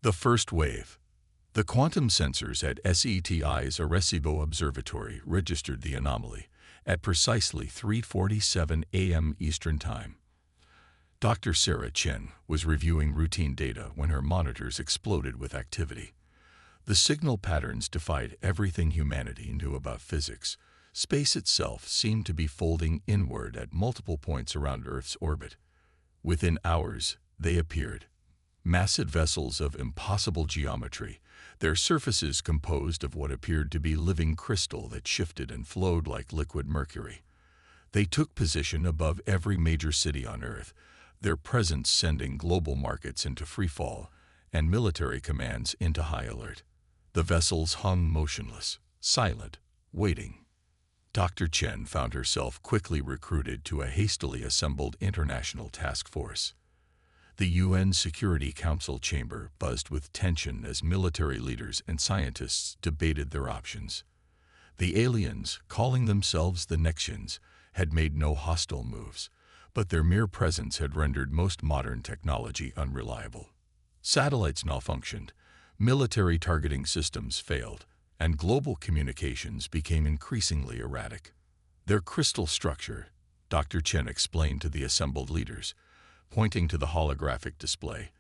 The first wave. The quantum sensors at SETI's Arecibo Observatory registered the anomaly at precisely 3:47 a.m. Eastern Time. Dr. Sarah Chen was reviewing routine data when her monitors exploded with activity. The signal patterns defied everything humanity knew about physics. Space itself seemed to be folding inward at multiple points around Earth's orbit. Within hours, they appeared. Massive vessels of impossible geometry, their surfaces composed of what appeared to be living crystal that shifted and flowed like liquid mercury. They took position above every major city on Earth, their presence sending global markets into freefall and military commands into high alert. The vessels hung motionless, silent, waiting. Dr. Chen found herself quickly recruited to a hastily assembled international task force. The UN Security Council chamber buzzed with tension as military leaders and scientists debated their options. The aliens, calling themselves the Nexians, had made no hostile moves, but their mere presence had rendered most modern technology unreliable. Satellites malfunctioned, military targeting systems failed, and global communications became increasingly erratic. Their crystal structure, Dr. Chen explained to the assembled leaders, pointing to the holographic display.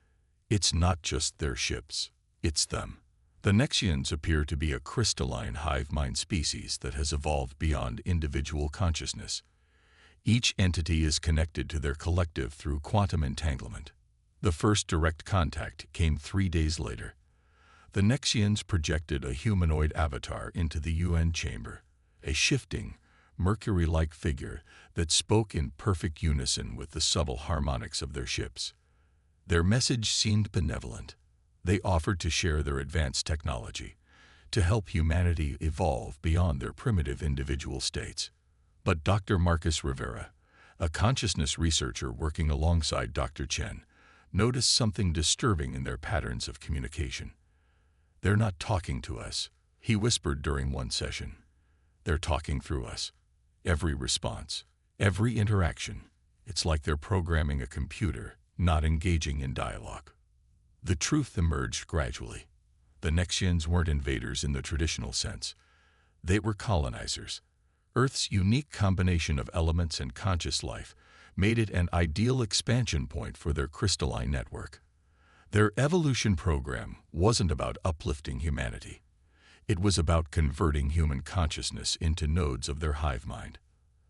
It's not just their ships, it's them. The Nexians appear to be a crystalline hive mind species that has evolved beyond individual consciousness. Each entity is connected to their collective through quantum entanglement. The first direct contact came 3 days later. The Nexians projected a humanoid avatar into the UN chamber, a shifting, Mercury-like figure that spoke in perfect unison with the subtle harmonics of their ships. Their message seemed benevolent. They offered to share their advanced technology, to help humanity evolve beyond their primitive individual states. But Dr. Marcus Rivera, a consciousness researcher working alongside Dr. Chen, noticed something disturbing in their patterns of communication. "They're not talking to us," he whispered during one session. "They're talking through us. Every response, every interaction, it's like they're programming a computer, not engaging in dialogue." The truth emerged gradually. The Nexians weren't invaders in the traditional sense. They were colonizers. Earth's unique combination of elements and conscious life made it an ideal expansion point for their crystalline network. Their evolution program wasn't about uplifting humanity. It was about converting human consciousness into nodes of their hive mind.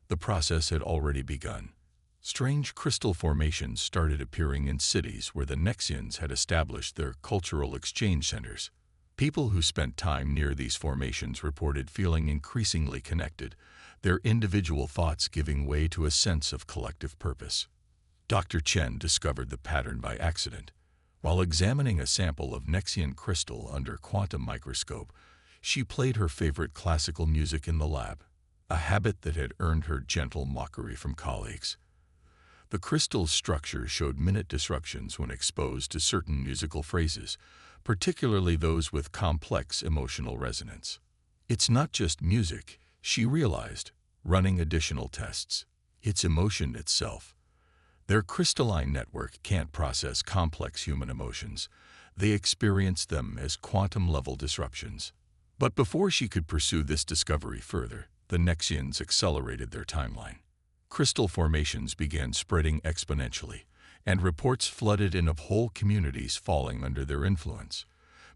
The process had already begun. Strange crystal formations started appearing in cities where the Nexians had established their cultural exchange centers. People who spent time near these formations reported feeling increasingly connected, their individual thoughts giving way to a sense of collective purpose. Dr. Chen discovered the pattern by accident. While examining a sample of Nexian crystal under quantum microscope, she played her favorite classical music in the lab, a habit that had earned her gentle mockery from colleagues. The crystal's structure showed minute disruptions when exposed to certain musical phrases, particularly those with complex emotional resonance. It's not just music, she realized, running additional tests. It's emotion itself. Their crystalline network can't process complex human emotions. They experience them as quantum-level disruptions. But before she could pursue this discovery further, the Nexians accelerated their timeline. Crystal formations began spreading exponentially, and reports flooded in of whole communities falling under their influence.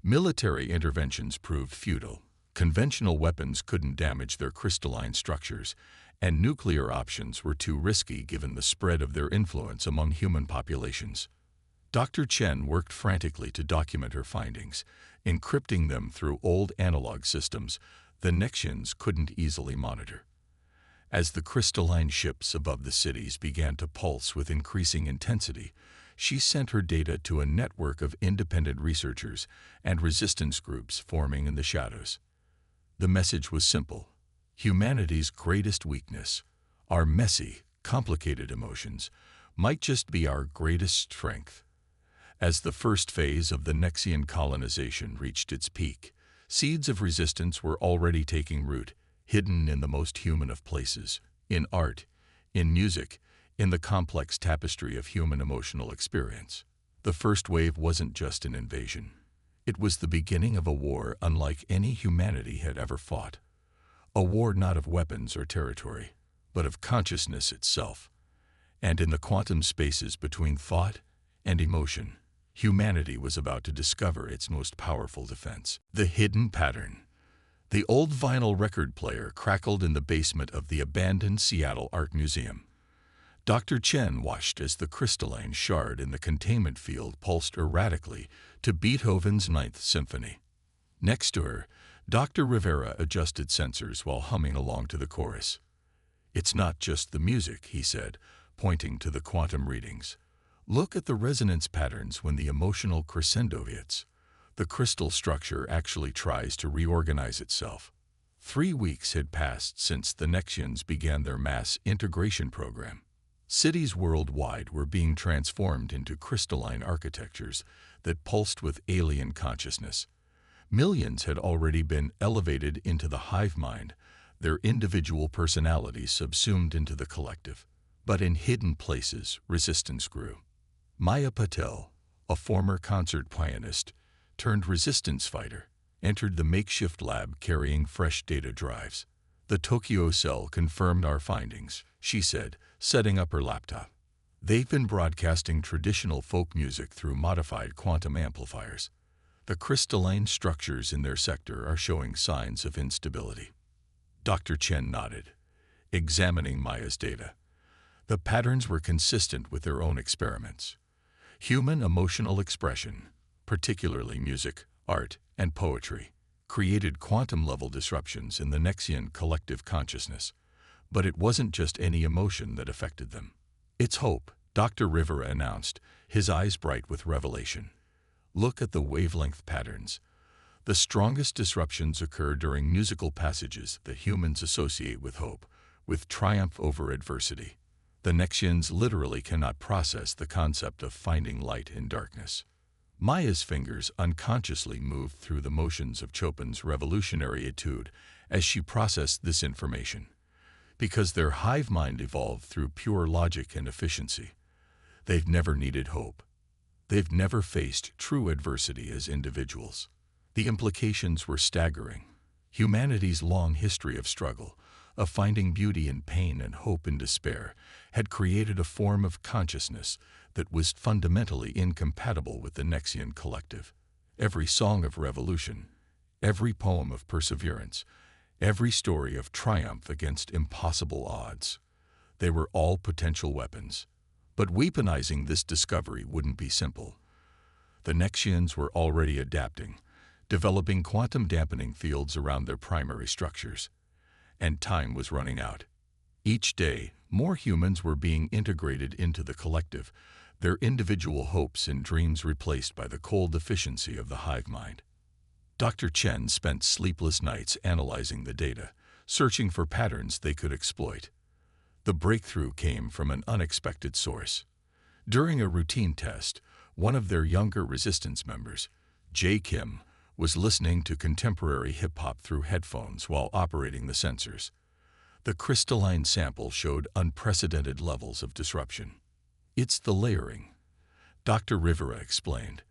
Military interventions proved futile. Conventional weapons couldn't damage their crystalline structures, and nuclear options were too risky given the spread of their influence among human populations. Dr. Chen worked frantically to document her findings, encrypting them through old analog systems the Nexians couldn't easily monitor. As the crystalline ships above the cities began to pulse with increasing intensity, she sent her data to a network of independent researchers and resistance groups forming in the shadows. The message was simple. Humanity's greatest weakness, our messy, complicated emotions, might just be our greatest strength. As the first phase of the Nexian colonization reached its peak, seeds of resistance were already taking root, hidden in the most human of places, in art, in music, in the complex tapestry of human emotional experience. The first wave wasn't just an invasion. It was the beginning of a war unlike any humanity had ever fought. A war not of weapons or territory, but of consciousness itself. And in the quantum spaces between thought and emotion, humanity was about to discover its most powerful defense. The hidden pattern. The old vinyl record player crackled in the basement of the abandoned Seattle Art Museum. Dr. Chen watched as the crystalline shard in the containment field pulsed erratically to Beethoven's Ninth Symphony. Next to her, Dr. Rivera adjusted sensors while humming along to the chorus. "It's not just the music," he said, pointing to the quantum readings. "Look at the resonance patterns when the emotional crescendo hits. The crystal structure actually tries to reorganize itself." 3 weeks had passed since the Nexians began their mass integration program. Cities worldwide were being transformed into crystalline architectures that pulsed with alien consciousness. Millions had already been elevated into the hive mind, their individual personalities subsumed into the collective. But in hidden places, resistance grew. Maya Patel, a former concert pianist turned resistance fighter, entered the makeshift lab carrying fresh data drives. "The Tokyo cell confirmed our findings," she said, setting up her laptop. "They've been broadcasting traditional folk music through modified quantum amplifiers. The crystalline structures in their sector are showing signs of instability." Dr. Chen nodded, examining Maya's data. The patterns were consistent with their own experiments. Human emotional expression, particularly music, art, and poetry, created quantum-level disruptions in the Nexian collective consciousness. But it wasn't just any emotion that affected them. "It's hope," Dr. Rivera announced, his eyes bright with revelation. "Look at the wavelength patterns. The strongest disruptions occur during musical passages that humans associate with hope, with triumph over adversity. The Nexians literally cannot process the concept of finding light in darkness." Maya's fingers unconsciously moved through the motions of Chopin's revolutionary etude as she processed this information. Because their hive mind evolved through pure logic and efficiency, they've never needed hope. They've never faced true adversity as individuals. The implications were staggering. Humanity's long history of struggle, of finding beauty in pain and hope in despair, had created a form of consciousness that was fundamentally incompatible with the Nexian collective. Every song of revolution, every poem of perseverance, every story of triumph against impossible odds, they were all potential weapons. But weaponizing this discovery wouldn't be simple. The Nexians were already adapting, developing quantum dampening fields around their primary structures. And time was running out. Each day, more humans were being integrated into the collective, their individual hopes and dreams replaced by the cold efficiency of the hive mind. Dr. Chen spent sleepless nights analyzing the data, searching for patterns they could exploit. The breakthrough came from an unexpected source. During a routine test, one of their younger resistance members, Jae Kim, was listening to contemporary hip-hop through headphones while operating the sensors. The crystalline sample showed unprecedented levels of disruption. "It's the layering," Dr. Rivera explained,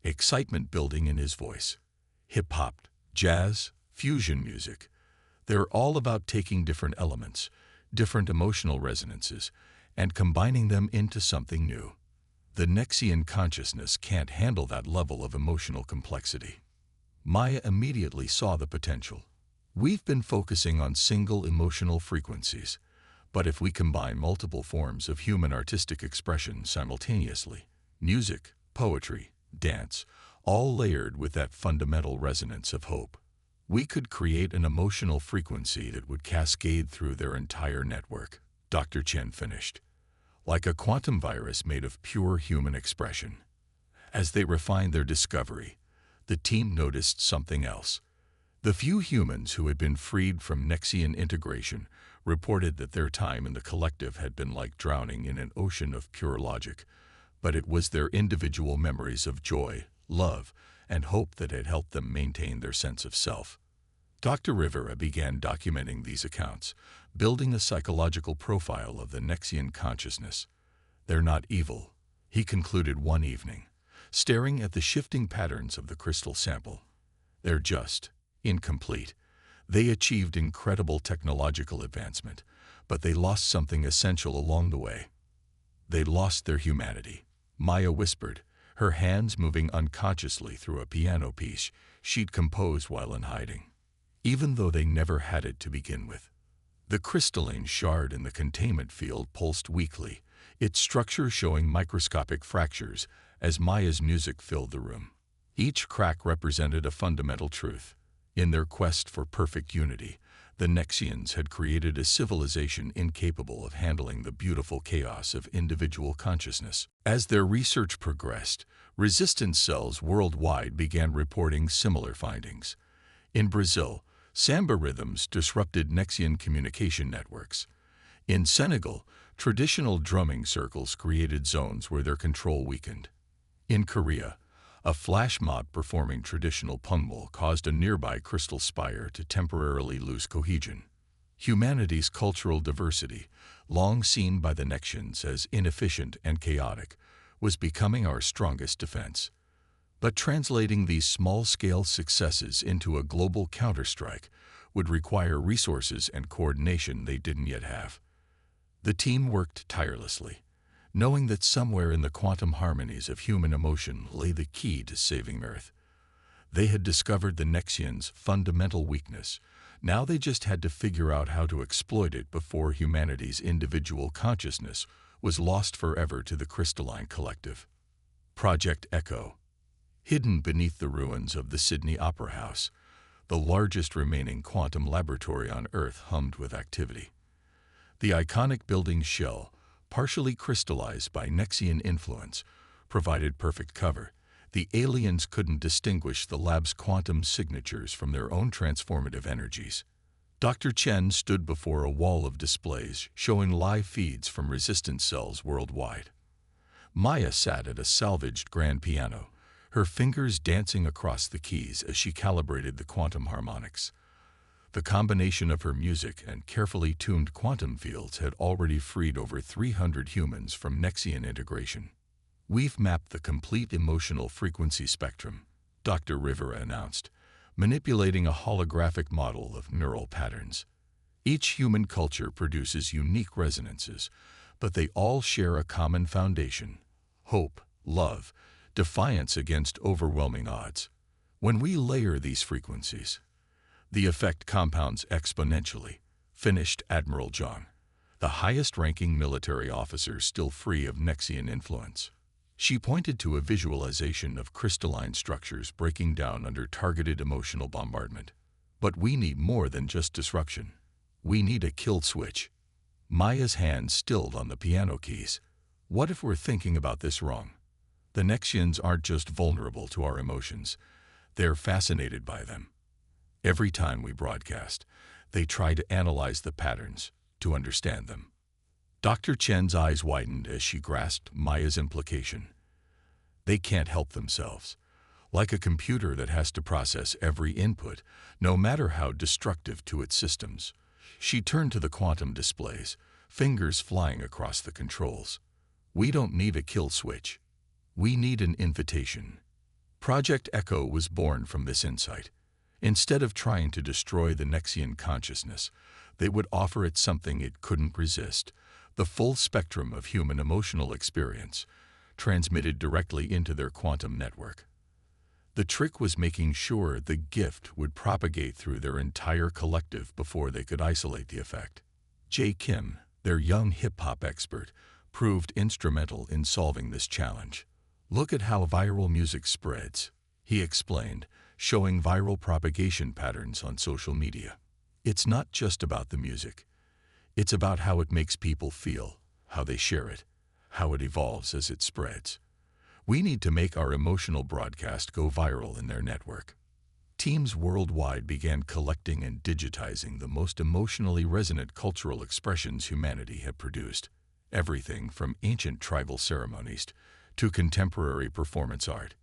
excitement building in his voice. "Hip-hop, jazz, fusion music, they're all about taking different elements, different emotional resonances, and combining them into something new. The Nexian consciousness can't handle that level of emotional complexity." Maya immediately saw the potential. "We've been focusing on single emotional frequencies, but if we combine multiple forms of human artistic expression simultaneously, music, poetry, dance, all layered with that fundamental resonance of hope, we could create an emotional frequency that would cascade through their entire network," Dr. Chen finished. "Like a quantum virus made of pure human expression." As they refined their discovery, the team noticed something else. The few humans who had been freed from Nexian integration reported that their time in the collective had been like drowning in an ocean of pure logic, but it was their individual memories of joy, love, and hope that had helped them maintain their sense of self. Dr. Rivera began documenting these accounts, building a psychological profile of the Nexian consciousness. "They're not evil," he concluded one evening. staring at the shifting patterns of the crystal sample. They're just incomplete. They achieved incredible technological advancement, but they lost something essential along the way. They lost their humanity, Maya whispered, her hands moving unconsciously through a piano piece she'd composed while in hiding. Even though they never had it to begin with. The crystalline shard in the containment field pulsed weakly, its structure showing microscopic fractures as Maya's music filled the room. Each crack represented a fundamental truth. In their quest for perfect unity, the Nexians had created a civilization incapable of handling the beautiful chaos of individual consciousness. As their research progressed, resistance cells worldwide began reporting similar findings. In Brazil, samba rhythms disrupted Nexian communication networks. In Senegal, traditional drumming circles created zones where their control weakened. In Korea, a flash mob performing traditional pungmul caused a nearby crystal spire to temporarily lose cohesion. Humanity's cultural diversity, long seen by the Nexians as inefficient and chaotic, was becoming our strongest defense. But translating these small-scale successes into a global counterstrike would require resources and coordination they didn't yet have. The team worked tirelessly, knowing that somewhere in the quantum harmonies of human emotion lay the key to saving Earth. They had discovered the Nexians' fundamental weakness. Now they just had to figure out how to exploit it before humanity's individual consciousness was lost forever to the crystalline collective. Project Echo. Hidden beneath the ruins of the Sydney Opera House, the largest remaining quantum laboratory on Earth hummed with activity. The iconic building's shell, partially crystallized by Nexian influence, provided perfect cover. The aliens couldn't distinguish the lab's quantum signatures from their own transformative energies. Dr. Chen stood before a wall of displays showing live feeds from resistance cells worldwide. Maya sat at a salvaged grand piano, her fingers dancing across the keys as she calibrated the quantum harmonics. The combination of her music and carefully tuned quantum fields had already freed over 300 humans from Nexian integration. "We've mapped the complete emotional frequency spectrum," Dr. Rivera announced, manipulating a holographic model of neural patterns. Each human culture produces unique resonances, but they all share a common foundation: hope, love, defiance against overwhelming odds. When we layer these frequencies, the effect compounds exponentially, finished Admiral Zhang, the highest-ranking military officer still free of Nexian influence. She pointed to a visualization of crystalline structures breaking down under targeted emotional bombardment. But we need more than just disruption. We need a kill switch. Maya's hand stilled on the piano keys. What if we're thinking about this wrong? The Nexians aren't just vulnerable to our emotions. They're fascinated by them. Every time we broadcast, they try to analyze the patterns, to understand them. Dr. Chen's eyes widened as she grasped Maya's implication. They can't help themselves. Like a computer that has to process every input, no matter how destructive to its systems. She turned to the quantum displays, fingers flying across the controls. We don't need a kill switch. We need an invitation. Project Echo was born from this insight. Instead of trying to destroy the Nexian consciousness, they would offer it something it couldn't resist: the full spectrum of human emotional experience, transmitted directly into their quantum network. The trick was making sure the gift would propagate through their entire collective before they could isolate the effect. Jay Kim, their young hip-hop expert, proved instrumental in solving this challenge. "Look at how viral music spreads," he explained, showing viral propagation patterns on social media. It's not just about the music. It's about how it makes people feel, how they share it, how it evolves as it spreads. We need to make our emotional broadcast go viral in their network. Teams worldwide began collecting and digitizing the most emotionally resonant cultural expressions humanity had produced, everything from ancient tribal ceremonies to contemporary performance art.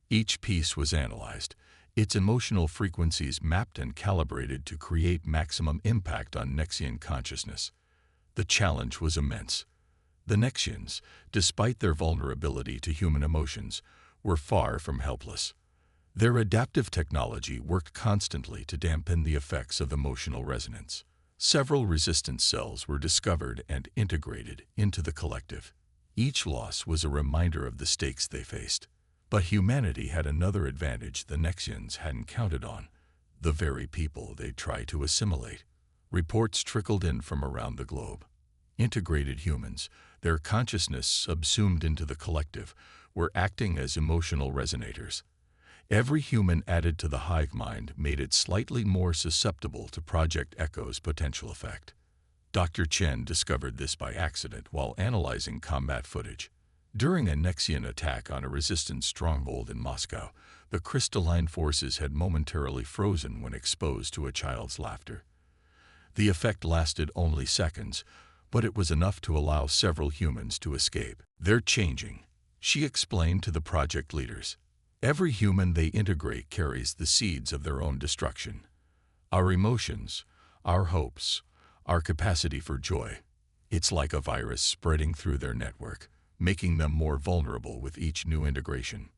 Each piece was analyzed, its emotional frequencies mapped and calibrated to create maximum impact on Nexian consciousness. The challenge was immense. The Nexians, despite their vulnerability to human emotions, were far from helpless. Their adaptive technology worked constantly to dampen the effects of emotional resonance. Several resistance cells were discovered and integrated into the collective. Each loss was a reminder of the stakes they faced. But humanity had another advantage the Nexians hadn't counted on: the very people they'd try to assimilate. Reports trickled in from around the globe. Integrated humans, their consciousness subsumed into the collective, were acting as emotional resonators. Every human added to the hive mind made it slightly more susceptible to Project Echo's potential effect. Dr. Chen discovered this by accident while analyzing combat footage. During a Nexian attack on a resistance stronghold in Moscow, the crystalline forces had momentarily frozen when exposed to a child's laughter. The effect lasted only seconds, but it was enough to allow several humans to escape. "They're changing," she explained to the project leaders. "Every human they integrate carries the seeds of their own destruction. Our emotions, our hopes, our capacity for joy. It's like a virus spreading through their network, making them more vulnerable with each new integration."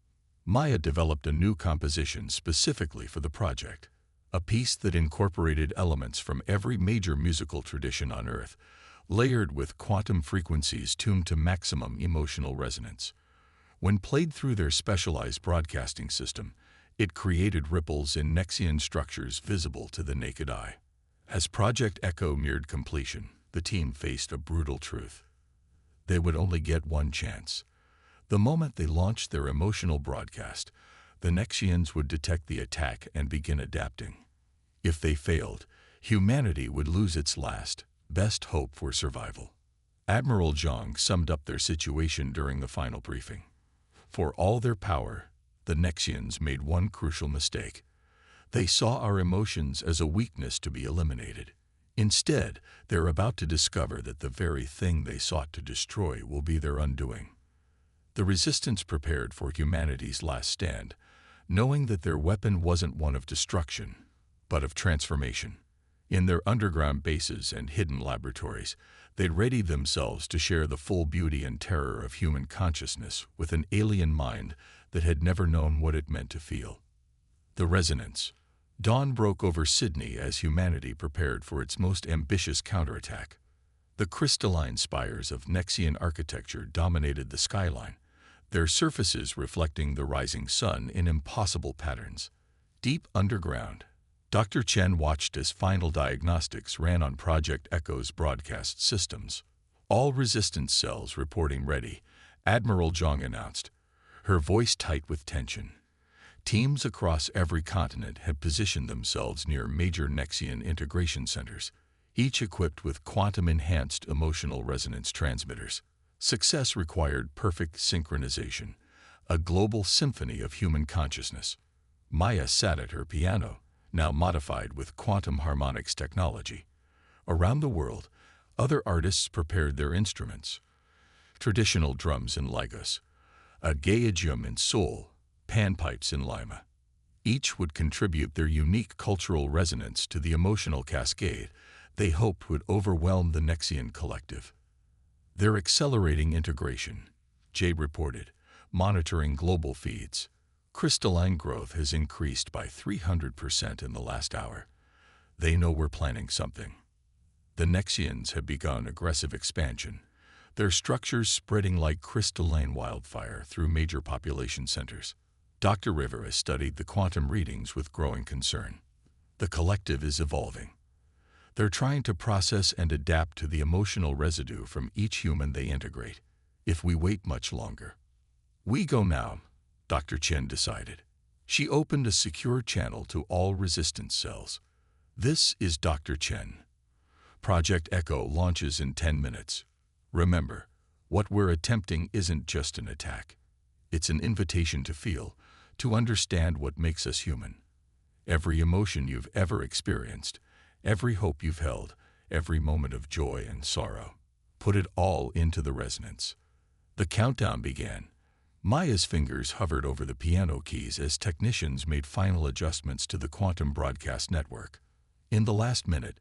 Maya developed a new composition specifically for the project, a piece that incorporated elements from every major musical tradition on Earth, layered with quantum frequencies tuned to maximum emotional resonance. When played through their specialized broadcasting system, it created ripples in Nexian structures visible to the naked eye. As Project Echo neared completion, the team faced a brutal truth. They would only get one chance. The moment they launched their emotional broadcast, the Nexians would detect the attack and begin adapting. If they failed, humanity would lose its last, best hope for survival. Admiral Zhang summed up their situation during the final briefing. For all their power, the Nexians made one crucial mistake. They saw our emotions as a weakness to be eliminated. Instead, they're about to discover that the very thing they sought to destroy will be their undoing. The resistance prepared for humanity's last stand, knowing that their weapon wasn't one of destruction, but of transformation. In their underground bases and hidden laboratories, they'd readied themselves to share the full beauty and terror of human consciousness with an alien mind that had never known what it meant to feel. The resonance. Dawn broke over Sydney as humanity prepared for its most ambitious counterattack. The crystalline spires of Nexian architecture dominated the skyline, their surfaces reflecting the rising sun in impossible patterns. Deep underground, Dr. Chen watched as final diagnostics ran on Project Echo's broadcast systems. "All resistance cells reporting ready," Admiral Zhang announced, her voice tight with tension. Teams across every continent had positioned themselves near major Nexian integration centers, each equipped with quantum-enhanced emotional resonance transmitters. Success required perfect synchronization, a global symphony of human consciousness. Maya sat at her piano, now modified with quantum harmonics technology. Around the world, other artists prepared their instruments. Traditional drums in Lagos, a gaegium in Seoul, panpipes in Lima. Each would contribute their unique cultural resonance to the emotional cascade they hoped would overwhelm the Nexian collective. "They're accelerating integration," Jade reported, monitoring global feeds. "Crystalline growth has increased by 300% in the last hour. They know we're planning something." The Nexians have begun aggressive expansion, their structures spreading like crystalline wildfire through major population centers. Dr. Rivera studied the quantum readings with growing concern. The collective is evolving. They're trying to process and adapt to the emotional residue from each human they integrate. If we wait much longer, we go now, Dr. Chen decided. She opened a secure channel to all resistance cells. "This is Dr. Chen. Project Echo launches in 10 minutes. Remember, what we're attempting isn't just an attack. It's an invitation to feel, to understand what makes us human. Every emotion you've ever experienced, every hope you've held, every moment of joy and sorrow. Put it all into the resonance." The countdown began. Maya's fingers hovered over the piano keys as technicians made final adjustments to the quantum broadcast network. In the last minute,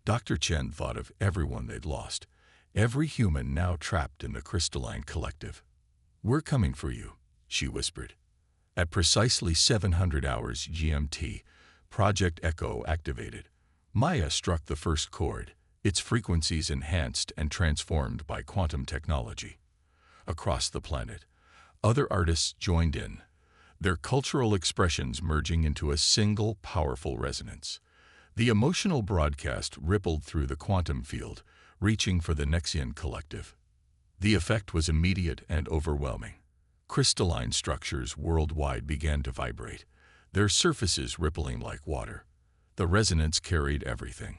Dr. Chen thought of everyone they'd lost, every human now trapped in the crystalline collective. "We're coming for you," she whispered. At precisely 700 hours GMT, Project Echo activated. Maya struck the first chord, its frequencies enhanced and transformed by quantum technology. Across the planet, other artists joined in, their cultural expressions merging into a single powerful resonance. The emotional broadcast rippled through the quantum field, reaching for the Nexian collective. The effect was immediate and overwhelming. Crystalline structures worldwide began to vibrate, their surfaces rippling like water. The resonance carried everything.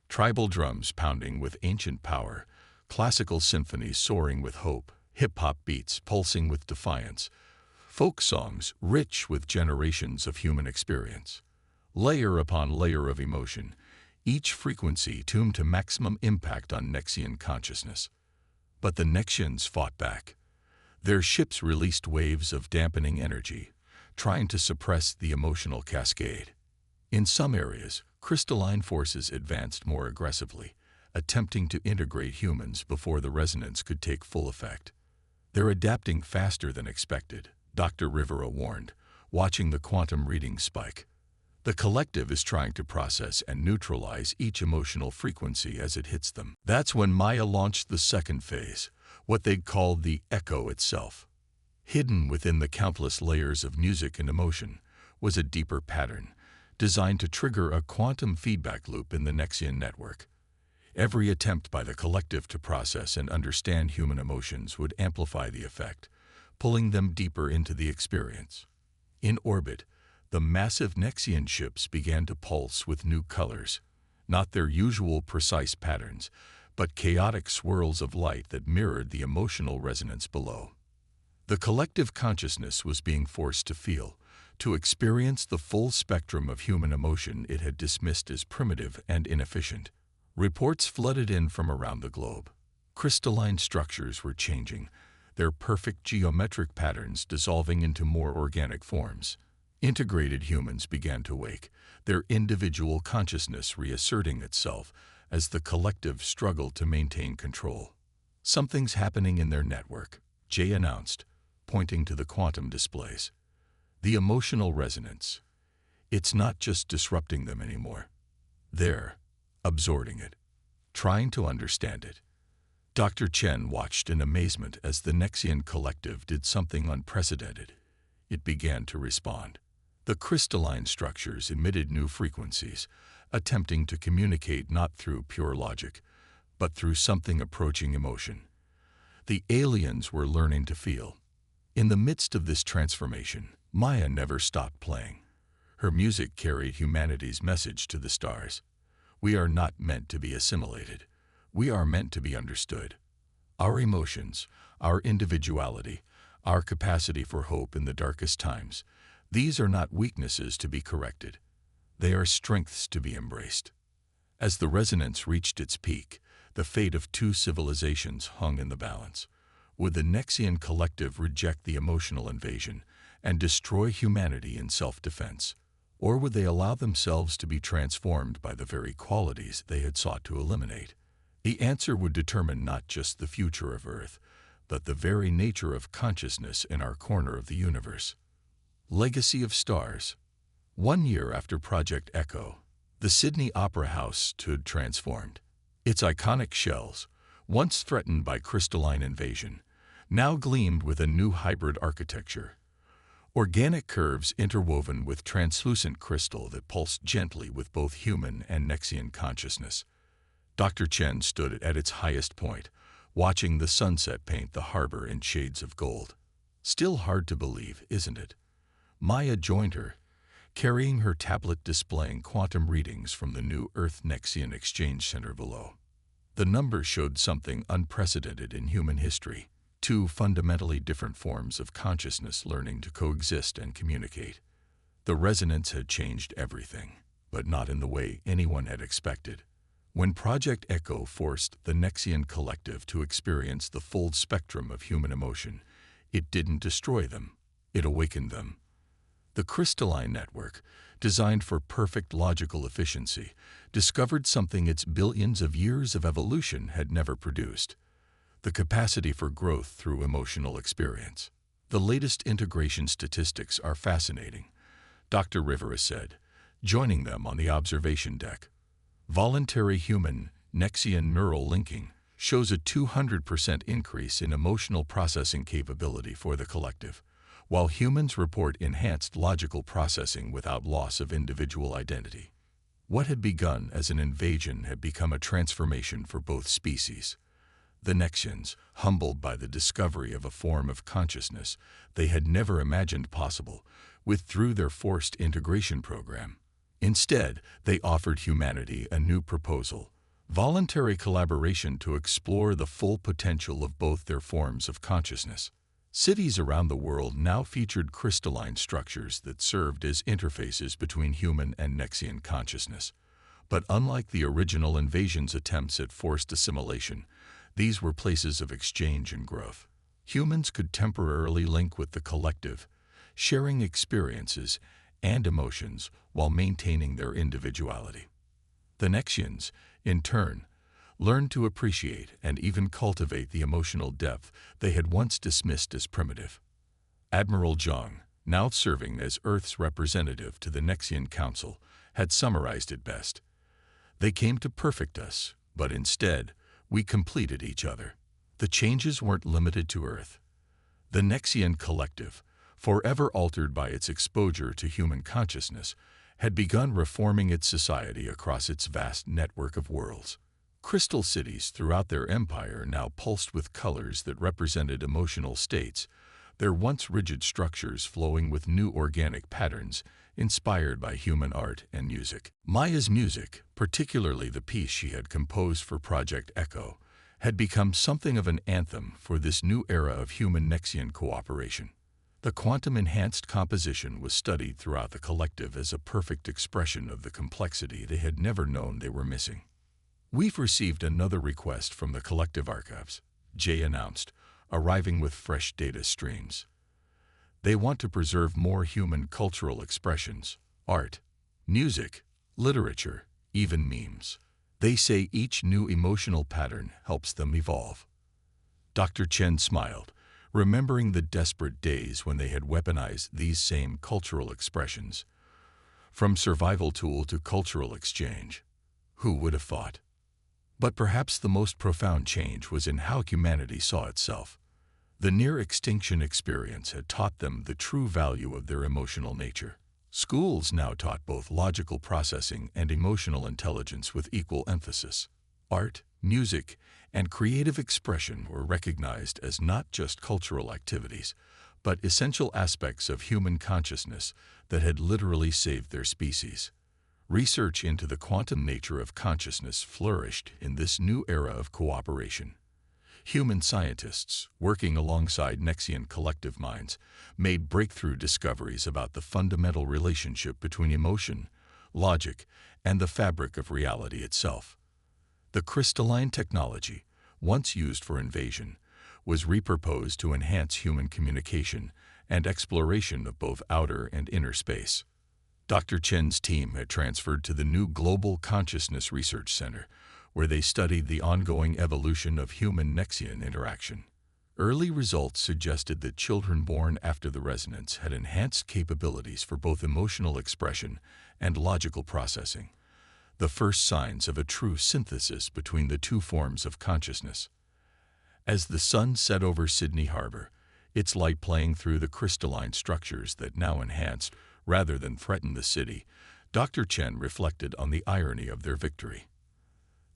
Tribal drums pounding with ancient power, classical symphonies soaring with hope, hip-hop beats pulsing with defiance, folk songs rich with generations of human experience. Layer upon layer of emotion, each frequency tuned to maximum impact on Nexian consciousness. But the Nexians fought back. Their ships released waves of dampening energy, trying to suppress the emotional cascade. In some areas, crystalline forces advanced more aggressively, attempting to integrate humans before the resonance could take full effect. They're adapting faster than expected, Dr. Rivera warned, watching the quantum readings spike. The collective is trying to process and neutralize each emotional frequency as it hits them. That's when Maya launched the second phase, what they'd called the echo itself. Hidden within the countless layers of music and emotion was a deeper pattern, designed to trigger a quantum feedback loop in the Nexian network. Every attempt by the collective to process and understand human emotions would amplify the effect, pulling them deeper into the experience. In orbit, the massive Nexian ships began to pulse with new colors, not their usual precise patterns, but chaotic swirls of light that mirrored the emotional resonance below. The collective consciousness was being forced to feel, to experience the full spectrum of human emotion it had dismissed as primitive and inefficient. Reports flooded in from around the globe. Crystalline structures were changing, their perfect geometric patterns dissolving into more organic forms. Integrated humans began to wake, their individual consciousness reasserting itself as the collective struggled to maintain control. "Something's happening in their network," Jay announced, pointing to the quantum displays. "The emotional resonance. It's not just disrupting them anymore. They're absorbing it, trying to understand it." Dr. Chen watched in amazement as the Nexian collective did something unprecedented. It began to respond. The crystalline structures emitted new frequencies, attempting to communicate not through pure logic, but through something approaching emotion. The aliens were learning to feel. In the midst of this transformation, Maya never stopped playing. Her music carried humanity's message to the stars. We are not meant to be assimilated. We are meant to be understood. Our emotions, our individuality, our capacity for hope in the darkest times, these are not weaknesses to be corrected. They are strengths to be embraced. As the resonance reached its peak, the fate of two civilizations hung in the balance. Would the Nexian collective reject the emotional invasion and destroy humanity in self-defense? Or would they allow themselves to be transformed by the very qualities they had sought to eliminate? The answer would determine not just the future of Earth, but the very nature of consciousness in our corner of the universe. Legacy of Stars. 1 year after Project Echo, the Sydney Opera House stood transformed. Its iconic shells, once threatened by crystalline invasion, now gleamed with a new hybrid architecture. Organic curves interwoven with translucent crystal that pulsed gently with both human and Nexian consciousness. Dr. Chen stood at its highest point, watching the sunset paint the harbor in shades of gold. Still hard to believe, isn't it? Maya joined her, carrying her tablet displaying quantum readings from the new Earth-Nexian Exchange Center below. The numbers showed something unprecedented in human history. Two fundamentally different forms of consciousness learning to coexist and communicate. The resonance had changed everything, but not in the way anyone had expected. When Project Echo forced the Nexian collective to experience the full spectrum of human emotion, it didn't destroy them, it awakened them. The crystalline network, designed for perfect logical efficiency, discovered something its billions of years of evolution had never produced: the capacity for growth through emotional experience. The latest integration statistics are fascinating, Dr. Rivera said, joining them on the observation deck. Voluntary human Nexian neural linking shows a 200% increase in emotional processing capability for the collective, while humans report enhanced logical processing without loss of individual identity. What had begun as an invasion had become a transformation for both species. The Nexians, humbled by the discovery of a form of consciousness they had never imagined possible, withdrew their forced integration program. Instead, they offered humanity a new proposal: voluntary collaboration to explore the full potential of both their forms of consciousness. Cities around the world now featured crystalline structures that served as interfaces between human and Nexian consciousness. But unlike the original invasion's attempts at forced assimilation, these were places of exchange and growth. Humans could temporarily link with the collective, sharing experiences and emotions while maintaining their individuality. The Nexians, in turn, learned to appreciate and even cultivate the emotional depth they had once dismissed as primitive. Admiral Zhang, now serving as Earth's representative to the Nexian Council, had summarized it best. They came to perfect us, but instead, we completed each other. The changes weren't limited to Earth. The Nexian collective, forever altered by its exposure to human consciousness, had begun reforming its society across its vast network of worlds. Crystal cities throughout their empire now pulsed with colors that represented emotional states, their once rigid structures flowing with new organic patterns inspired by human art and music. Maya's music, particularly the piece she had composed for Project Echo, had become something of an anthem for this new era of human-Nexian cooperation. The quantum-enhanced composition was studied throughout the collective as a perfect expression of the complexity they had never known they were missing. "We've received another request from the collective archives," Jay announced, arriving with fresh data streams. They want to preserve more human cultural expressions, art, music, literature, even memes. They say each new emotional pattern helps them evolve. Dr. Chen smiled, remembering the desperate days when they had weaponized these same cultural expressions. From survival tool to cultural exchange. Who would have thought? But perhaps the most profound change was in how humanity saw itself. The near-extinction experience had taught them the true value of their emotional nature. Schools now taught both logical processing and emotional intelligence with equal emphasis. Art, music, and creative expression were recognized as not just cultural activities, but essential aspects of human consciousness that had literally saved their species. Research into the quantum nature of consciousness flourished in this new era of cooperation. Human scientists, working alongside Nexian collective minds, made breakthrough discoveries about the fundamental relationship between emotion, logic, and the fabric of reality itself. The crystalline technology, once used for invasion, was repurposed to enhance human communication and exploration of both outer and inner space. Dr. Chen's team had transferred to the new Global Consciousness Research Center, where they studied the ongoing evolution of human-Nexian interaction. Early results suggested that children born after the resonance had enhanced capabilities for both emotional expression and logical processing, the first signs of a true synthesis between the two forms of consciousness. As the sun set over Sydney Harbor, its light playing through the crystalline structures that now enhanced rather than threatened the city, Dr. Chen reflected on the irony of their victory.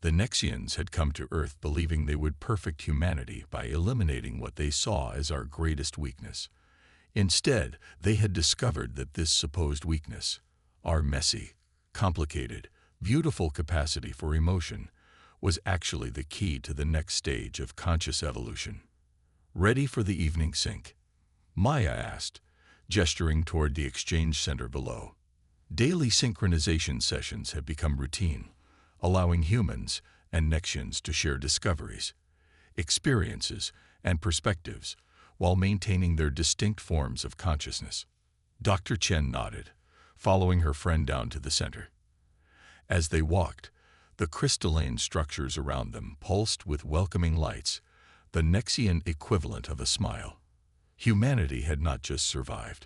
The Nexians had come to Earth believing they would perfect humanity by eliminating what they saw as our greatest weakness. Instead, they had discovered that this supposed weakness, our messy, complicated, beautiful capacity for emotion, was actually the key to the next stage of conscious evolution. "Ready for the evening sync?" Maya asked, gesturing toward the exchange center below. Daily synchronization sessions had become routine, allowing humans and Nexians to share discoveries, experiences, and perspectives while maintaining their distinct forms of consciousness. Dr. Chen nodded, following her friend down to the center. As they walked, the crystalline structures around them pulsed with welcoming lights, the Nexian equivalent of a smile. Humanity had not just survived.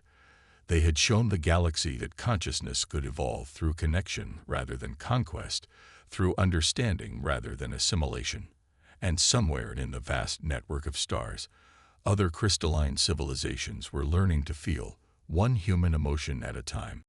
They had shown the galaxy that consciousness could evolve through connection rather than conquest, through understanding rather than assimilation. And somewhere in the vast network of stars, other crystalline civilizations were learning to feel, one human emotion at a time.